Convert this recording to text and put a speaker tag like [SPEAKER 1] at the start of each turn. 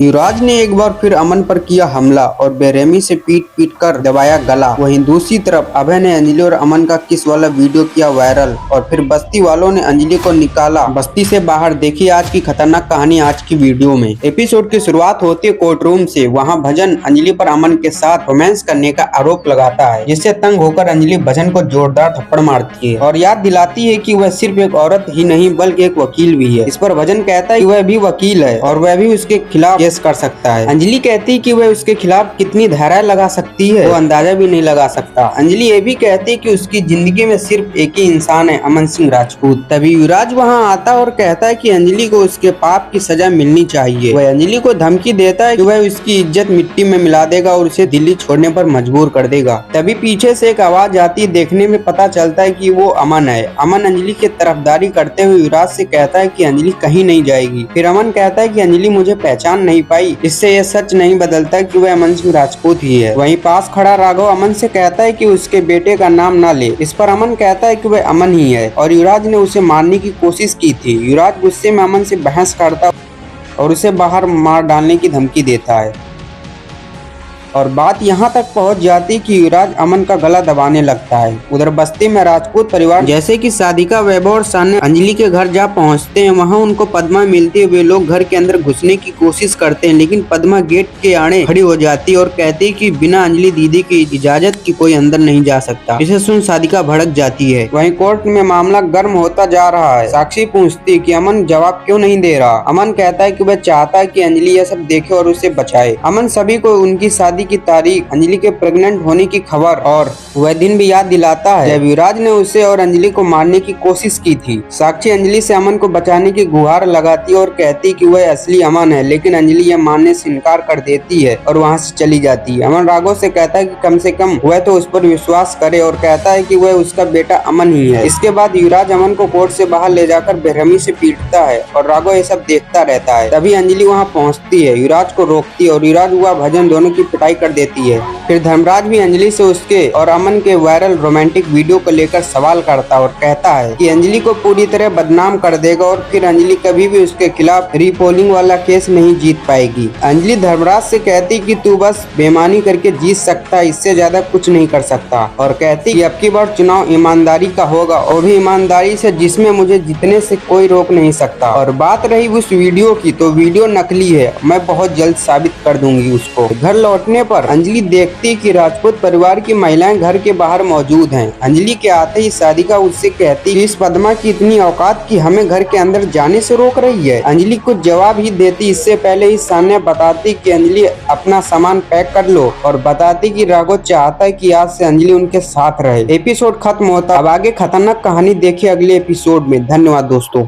[SPEAKER 1] युवराज ने एक बार फिर अमन पर किया हमला और बेरहमी से पीट पीट कर दबाया गला। वहीं दूसरी तरफ अभय ने अंजलि और अमन का किस वाला वीडियो किया वायरल और फिर बस्ती वालों ने अंजलि को निकाला बस्ती से बाहर। देखिए आज की खतरनाक कहानी आज की वीडियो में। एपिसोड की शुरुआत होती है कोर्ट रूम से। वहाँ भजन अंजलि पर अमन के साथ रोमांस करने का आरोप लगाता है, जिससे तंग होकर अंजलि भजन को जोरदार थप्पड़ मारती है और याद दिलाती है कि वह सिर्फ एक औरत ही नहीं बल्कि एक वकील भी है। इस पर भजन कहता है कि वह भी वकील है और वह भी उसके खिलाफ कर सकता है। अंजलि कहती है कि वह उसके खिलाफ कितनी धाराएं लगा सकती है वो अंदाजा भी नहीं लगा सकता। अंजलि ये भी कहती है कि उसकी जिंदगी में सिर्फ एक ही इंसान है, अमन सिंह राजपूत। तभी युवराज वहां आता और कहता है कि अंजलि को उसके पाप की सजा मिलनी चाहिए। वह अंजलि को धमकी देता है कि वह उसकी इज्जत मिट्टी में मिला देगा और उसे दिल्ली छोड़ने पर मजबूर कर देगा। तभी पीछे से एक आवाज आती है। देखने में पता चलता है कि वो अमन है। अमन अंजलि की तरफदारी करते हुए युवराज से कहता है कि अंजलि कहीं नहीं जाएगी। फिर अमन कहता है कि अंजलि मुझे पहचान नहीं पाई, इससे यह सच नहीं बदलता कि वह अमन सिंह राजपूत ही है। वहीं पास खड़ा राघव अमन से कहता है कि उसके बेटे का नाम ना ले। इस पर अमन कहता है कि वह अमन ही है और युवराज ने उसे मारने की कोशिश की थी। युवराज गुस्से में अमन से बहस करता और उसे बाहर मार डालने की धमकी देता है और बात यहाँ तक पहुँच जाती कि युवराज अमन का गला दबाने लगता है। उधर बस्ती में राजपूत परिवार जैसे कि साधिका, वैभव और सान्या अंजलि के घर जा पहुँचते हैं। वहाँ उनको पद्मा मिलती है। वे लोग घर के अंदर घुसने की कोशिश करते हैं, लेकिन पद्मा गेट के आड़े खड़ी हो जाती है और कहती है कि बिना अंजलि दीदी की इजाजत की कोई अंदर नहीं जा सकता। इसे सुन साधिका भड़क जाती है। वहीं कोर्ट में मामला गर्म होता जा रहा है। साक्षी पूछती है कि अमन जवाब क्यों नहीं दे रहा। अमन कहता है कि वह चाहता है कि अंजलि यह सब देखे और उसे बचाए। अमन सभी को उनकी शादी की तारीख, अंजलि के प्रेग्नेंट होने की खबर और वह दिन भी याद दिलाता है जब युवराज ने उसे और अंजलि को मारने की कोशिश की थी। साक्षी अंजलि से अमन को बचाने की गुहार लगाती है और कहती कि वह असली अमन है, लेकिन अंजलि यह मानने से इनकार कर देती है और वहां से चली जाती है। अमन राघव से कहता है कि कम से कम वह तो उस पर विश्वास करे और कहता है कि वह उसका बेटा अमन ही है। इसके बाद युवराज अमन को कोर्ट से बाहर ले जाकर बेरहमी से पीटता है और राघव ये सब देखता रहता है। तभी अंजलि वहाँ पहुँचती है, युवराज को रोकती है और युवराज हुआ भजन दोनों की पिटाई कर देती है। फिर धर्मराज भी अंजलि से उसके और अमन के वायरल रोमांटिक वीडियो को लेकर सवाल करता है और कहता है कि अंजलि को पूरी तरह बदनाम कर देगा और फिर अंजलि कभी भी उसके खिलाफ रीपोलिंग वाला केस नहीं जीत पाएगी। अंजलि धर्मराज से कहती कि तू बस बेईमानी करके जीत सकता, इससे ज्यादा कुछ नहीं कर सकता और कहती कि अब की बार चुनाव ईमानदारी का होगा और भी ईमानदारी से, जिसमें मुझे जीतने से कोई रोक नहीं सकता। और बात रही उस वीडियो की, तो वीडियो नकली है, मैं बहुत जल्द साबित कर दूंगी उसको। घर लौटने पर अंजलि देखती कि राजपूत परिवार की महिलाएं घर के बाहर मौजूद हैं। अंजलि के आते ही साधिका उससे कहती इस पद्मा की इतनी औकात कि हमें घर के अंदर जाने से रोक रही है। अंजलि कुछ जवाब ही देती, इससे पहले ही सान्या बताती कि अंजलि अपना सामान पैक कर लो और बताती कि राघव चाहता है कि आज से अंजलि उनके साथ रहे। एपिसोड खत्म होता। अब आगे खतरनाक कहानी देखिए अगले एपिसोड में। धन्यवाद दोस्तों।